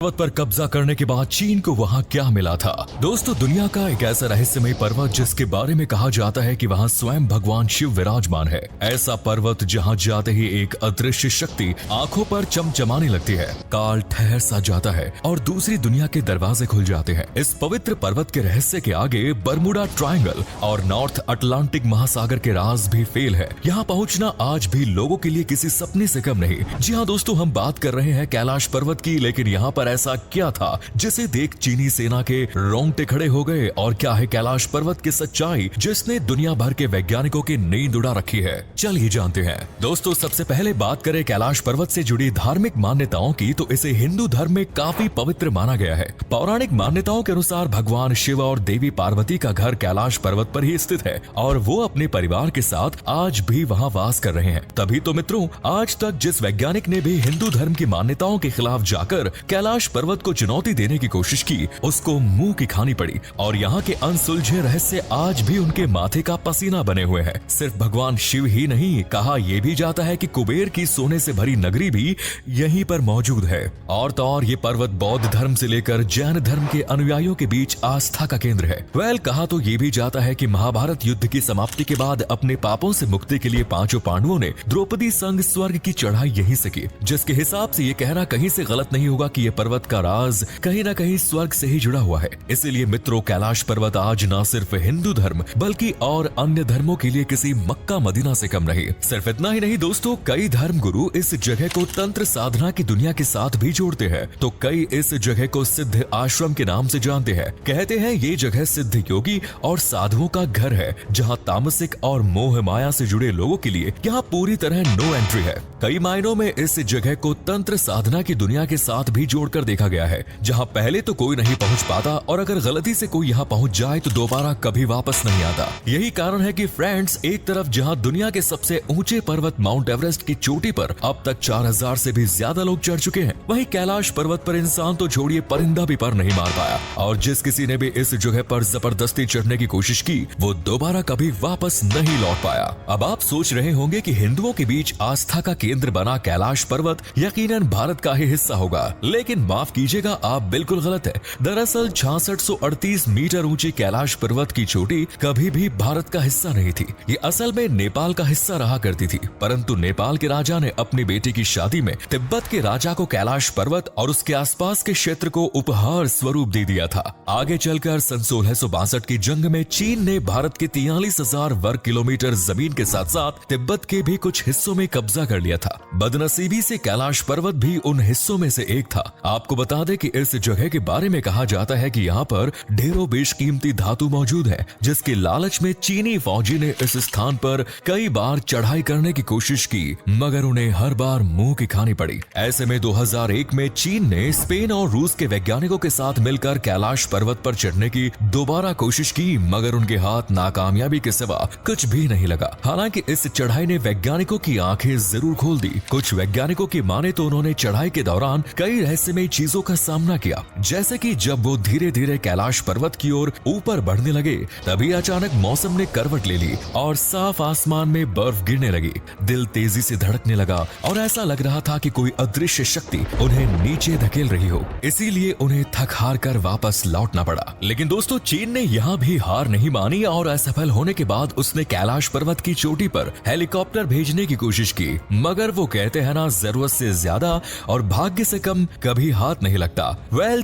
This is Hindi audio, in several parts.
पर्वत पर कब्जा करने के बाद चीन को वहां क्या मिला था। दोस्तों, दुनिया का एक ऐसा रहस्यमय पर्वत जिसके बारे में कहा जाता है कि वहां स्वयं भगवान शिव विराजमान है। ऐसा पर्वत जहां जाते ही एक अदृश्य शक्ति आंखों पर चमचमाने लगती है, काल ठहर सा जाता है और दूसरी दुनिया के दरवाजे खुल जाते हैं। इस पवित्र पर्वत के रहस्य के आगे बर्मुडा ट्रायंगल और नॉर्थ अटलांटिक महासागर के राज भी फेल है। यहाँ पहुँचना आज भी लोगों के लिए किसी सपने से कम नहीं। जी हाँ दोस्तों, हम बात कर रहे हैं कैलाश पर्वत की, लेकिन यहाँ पर ऐसा क्या था जिसे देख चीनी सेना के रोंगटे खड़े हो गए, और क्या है कैलाश पर्वत की सच्चाई जिसने दुनिया भर के वैज्ञानिकों की नींद उड़ा रखी है। चलिए जानते हैं। दोस्तों, सबसे पहले बात करें कैलाश पर्वत से जुड़ी धार्मिक मान्यताओं की, तो इसे हिंदू धर्म में काफी पवित्र माना गया है। पौराणिक मान्यताओं के अनुसार भगवान शिव और देवी पार्वती का घर कैलाश पर्वत पर ही स्थित है और वो अपने परिवार के साथ आज भी वहाँ वास कर रहे हैं। तभी तो मित्रों, आज तक जिस वैज्ञानिक ने भी हिंदू धर्म की मान्यताओं के खिलाफ जाकर कैलाश पर्वत को चुनौती देने की कोशिश की, उसको मुंह की खानी पड़ी और यहाँ के अनसुलझे रहस्य आज भी उनके माथे का पसीना बने हुए हैं। सिर्फ भगवान शिव ही नहीं, कहा यह भी जाता है कि कुबेर की सोने से भरी नगरी भी यहीं पर मौजूद है। और तो और ये पर्वत बौद्ध धर्म से लेकर जैन धर्म के अनुयायियों के बीच आस्था का केंद्र है। कहा तो ये भी जाता है कि महाभारत युद्ध की समाप्ति के बाद अपने पापों से मुक्ति के लिए पांचों पांडवों ने द्रौपदी संग स्वर्ग की चढ़ाई यहीं से की, जिसके हिसाब से ये कहना कहीं से गलत नहीं होगा कि ये पर्वत का राज कहीं न कहीं स्वर्ग से ही जुड़ा हुआ है। इसीलिए मित्रों, कैलाश पर्वत आज न सिर्फ हिंदू धर्म बल्कि और अन्य धर्मों के लिए किसी मक्का मदीना से कम नहीं। सिर्फ इतना ही नहीं दोस्तों, कई धर्म गुरु इस जगह को तंत्र साधना की दुनिया के साथ भी जोड़ते हैं, तो कई इस जगह को सिद्ध आश्रम के नाम से जानते हैं। कहते हैं ये जगह सिद्ध योगी और साधुओं का घर है, जहाँ तामसिक और मोह माया से जुड़े लोगों के लिए यहाँ पूरी तरह नो एंट्री है। कई मायनों में इस जगह को तंत्र साधना की दुनिया के साथ भी जोड़कर देखा गया है, जहां पहले तो कोई नहीं पहुंच पाता और अगर गलती से कोई यहां पहुंच जाए तो दोबारा कभी वापस नहीं आता। यही कारण है कि फ्रेंड्स, एक तरफ जहां दुनिया के सबसे ऊंचे पर्वत माउंट एवरेस्ट की चोटी पर अब तक 4000 से भी ज्यादा लोग चढ़ चुके हैं, वहीं कैलाश पर्वत पर इंसान तो छोड़िए परिंदा भी पर नहीं मार पाया। और जिस किसी ने भी इस जगह पर जबरदस्ती चढ़ने की कोशिश की, वो दोबारा कभी वापस नहीं लौट पाया। अब आप सोच रहे होंगे कि हिंदुओं के बीच आस्था का केंद्र बना कैलाश पर्वत यकीनन भारत का ही हिस्सा होगा, लेकिन माफ कीजिएगा, आप बिल्कुल गलत है। दरअसल 6638 मीटर ऊंची कैलाश पर्वत की चोटी कभी भी भारत का हिस्सा नहीं थी। ये असल में नेपाल का हिस्सा रहा करती थी, परंतु नेपाल के राजा ने अपनी बेटी की शादी में तिब्बत के राजा को कैलाश पर्वत और उसके आसपास के क्षेत्र को उपहार स्वरूप दे दिया था। आगे चलकर सन 1662 की जंग में चीन ने भारत के 43,000 वर्ग किलोमीटर जमीन के साथ साथ तिब्बत के भी कुछ हिस्सों में कब्जा कर लिया था। बदनसीबी से कैलाश पर्वत भी उन हिस्सों में से एक था। आपको बता दें कि इस जगह के बारे में कहा जाता है कि यहाँ पर ढेरों बेशकीमती धातु मौजूद है, जिसके लालच में चीनी फौजी ने इस स्थान पर कई बार चढ़ाई करने की कोशिश की, मगर उन्हें हर बार मुंह की खानी पड़ी। ऐसे में 2001 में चीन ने स्पेन और रूस के वैज्ञानिकों के साथ मिलकर कैलाश पर्वत पर चढ़ने की दोबारा कोशिश की, मगर उनके हाथ नाकामयाबी के सिवा कुछ भी नहीं लगा। हालांकि इस चढ़ाई ने वैज्ञानिकों की आंखें जरूर खोल दी। कुछ वैज्ञानिकों की माने तो उन्होंने चढ़ाई के दौरान कई रहस्यमय चीजों का सामना किया, जैसे कि जब वो धीरे धीरे कैलाश पर्वत की ओर ऊपर बढ़ने लगे, तभी अचानक मौसम ने करवट ले ली और साफ आसमान में बर्फ गिरने लगी। दिल तेजी से धड़कने लगा और ऐसा लग रहा था कि कोई अदृश्य शक्ति उन्हें नीचे धकेल रही हो। इसीलिए उन्हें थक हार कर वापस लौटना पड़ा। लेकिन दोस्तों, चीन ने यहाँ भी हार नहीं मानी और असफल होने के बाद उसने कैलाश पर्वत की चोटी पर हेलीकॉप्टर भेजने की कोशिश की, मगर वो कहते हैं ना, जरूरत से ज्यादा और भाग्य से कम कभी हाथ नहीं लगता।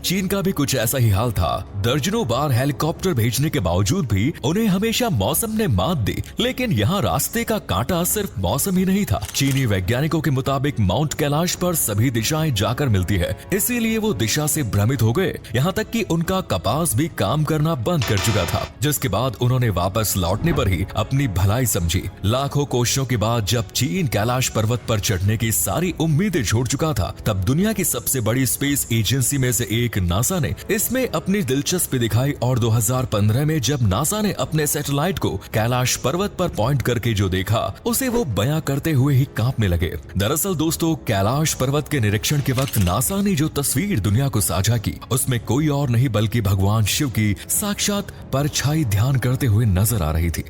चीन का भी कुछ ऐसा ही हाल था। दर्जनों बार हेलीकॉप्टर भेजने के बावजूद भी उन्हें हमेशा मौसम ने मात दी। लेकिन यहाँ रास्ते का कांटा सिर्फ मौसम ही नहीं था। चीनी वैज्ञानिकों के मुताबिक माउंट कैलाश पर सभी दिशाएं जाकर मिलती है, इसीलिए वो दिशा से भ्रमित हो गए। यहाँ तक कि उनका कपास भी काम करना बंद कर चुका था, जिसके बाद उन्होंने वापस लौटने पर ही अपनी भलाई समझी। लाखों कोशिशों के बाद जब चीन कैलाश पर्वत पर चढ़ने की सारी उम्मीदें छोड़ चुका था, तब दुनिया की सबसे बड़ी स्पेस एजेंसी में से एक नासा ने इसमें अपनी दिलचस्पी दिखाई और 2015 में जब नासा ने अपने सैटेलाइट को कैलाश पर्वत पर पॉइंट करके जो देखा, उसे वो बयां करते हुए ही कांपने लगे। दरअसल दोस्तों, कैलाश पर्वत के निरीक्षण के वक्त नासा ने जो तस्वीर दुनिया को साझा की, उसमें कोई और नहीं बल्कि भगवान शिव की साक्षात परछाई ध्यान करते हुए नजर आ रही थी।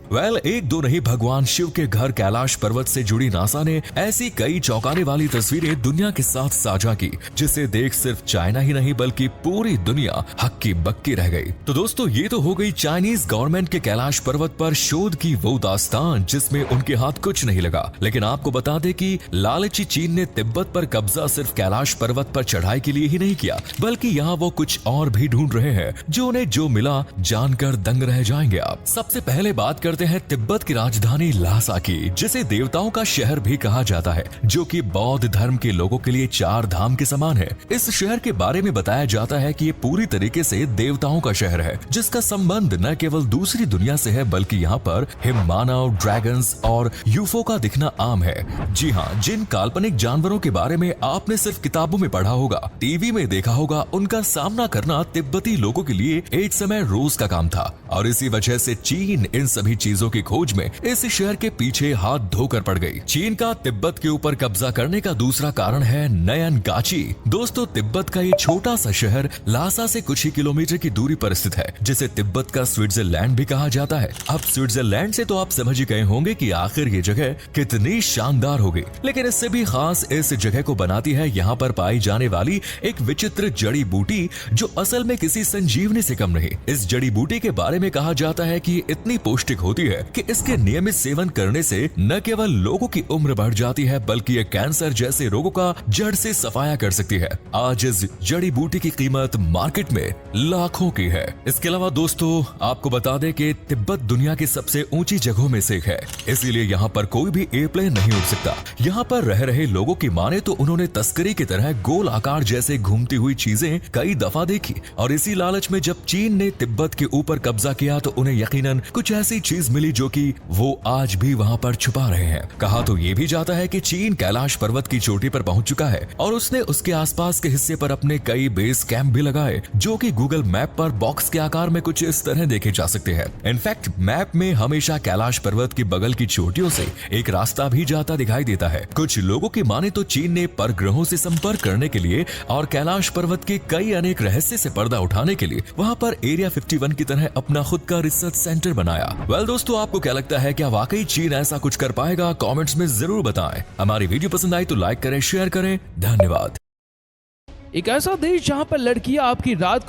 एक दो नहीं, भगवान शिव के घर कैलाश पर्वत से जुड़ी नासा ने ऐसी कई चौंकाने वाली तस्वीरें दुनिया के साथ साझा की, जिसे देख एक सिर्फ चाइना ही नहीं बल्कि पूरी दुनिया हक्की बक्की रह गई। तो दोस्तों ये तो हो गई चाइनीज गवर्नमेंट के कैलाश पर्वत पर शोध की वो दास्तान जिसमें उनके हाथ कुछ नहीं लगा। लेकिन आपको बता दें कि लालची चीन ने तिब्बत पर कब्जा सिर्फ कैलाश पर्वत पर चढ़ाई के लिए ही नहीं किया, बल्कि यहाँ वो कुछ और भी ढूंढ रहे हैं जो उन्हें जो मिला जानकर दंग रह जाएंगे आप। सबसे पहले बात करते हैं तिब्बत की राजधानी ल्हासा की, जिसे देवताओं का शहर भी कहा जाता है, जो कि बौद्ध धर्म के लोगों के लिए 4 धाम के समान है। इस शहर के बारे में बताया जाता है कि ये पूरी तरीके से देवताओं का शहर है, जिसका संबंध न केवल दूसरी दुनिया से है बल्कि यहाँ पर हिम मानव, ड्रैगन्स और यूफो का दिखना आम है। जी हाँ, जिन काल्पनिक जानवरों के बारे में आपने सिर्फ किताबों में पढ़ा होगा, टीवी में देखा होगा, उनका सामना करना तिब्बती लोगों के लिए एक समय रोज का काम था। और इसी वजह से चीन इन सभी चीजों की खोज में इस शहर के पीछे हाथ धोकर पड़ गई। चीन का तिब्बत के ऊपर कब्जा करने का दूसरा कारण है नयनगाची। दोस्तों तिब्बत का ये छोटा सा शहर ल्हासा से कुछ ही किलोमीटर की दूरी पर स्थित है, जिसे तिब्बत का स्विट्जरलैंड भी कहा जाता है। अब स्विट्जरलैंड से तो आप समझ ही गए होंगे कि आखिर ये जगह कितनी शानदार होगी, लेकिन इससे भी खास इस जगह को बनाती है यहाँ पर पाई जाने वाली एक विचित्र जड़ी बूटी, जो असल में किसी संजीवनी से कम नहीं। इस जड़ी बूटी के बारे में कहा जाता है कि इतनी पौष्टिक होती है कि इसके नियमित सेवन करने से न केवल लोगों की उम्र बढ़ जाती है बल्कि ये कैंसर जैसे रोगों का जड़ से सफाया कर सकती है। आज इस जड़ी बूटी की कीमत मार्केट में लाखों की है। इसके अलावा दोस्तों आपको बता दें कि तिब्बत दुनिया की सबसे ऊंची जगहों में से एक है, इसीलिए यहाँ पर कोई भी एयरप्लेन नहीं उड़ सकता। यहाँ पर रह रहे लोगों की माने तो उन्होंने तस्करी की तरह गोल आकार जैसे घूमती हुई चीजें कई दफा देखी, और इसी लालच में जब चीन ने तिब्बत के ऊपर कब्जा किया तो उन्हें यकीनन कुछ ऐसी चीज मिली जो कि वो आज भी वहाँ पर छुपा रहे हैं। कहा तो ये भी जाता है कि चीन कैलाश पर्वत की चोटी पर पहुंच चुका है और उसने उसके आसपास के हिस्से पर अपने कई बेस कैंप भी लगाए, जो कि गूगल मैप पर बॉक्स के आकार में कुछ इस तरह देखे जा सकते हैं। इनफैक्ट मैप में हमेशा कैलाश पर्वत की बगल की चोटियों से एक रास्ता भी जाता दिखाई देता है। कुछ लोगों की माने तो चीन ने परग्रहों से संपर्क करने के लिए और कैलाश पर्वत के कई अनेक रहस्य से पर्दा उठाने के लिए वहाँ पर एरिया 51 की तरह अपना खुद का रिसर्च सेंटर बनाया। वेल दोस्तों, आपको क्या लगता है, क्या वाकई चीन ऐसा कुछ कर पाएगा? कमेंट्स में जरूर बताएं। हमारी वीडियो पसंद आई तो लाइक करें, शेयर करें। धन्यवाद। एक ऐसा देश जहां पर लड़कियां आपकी रात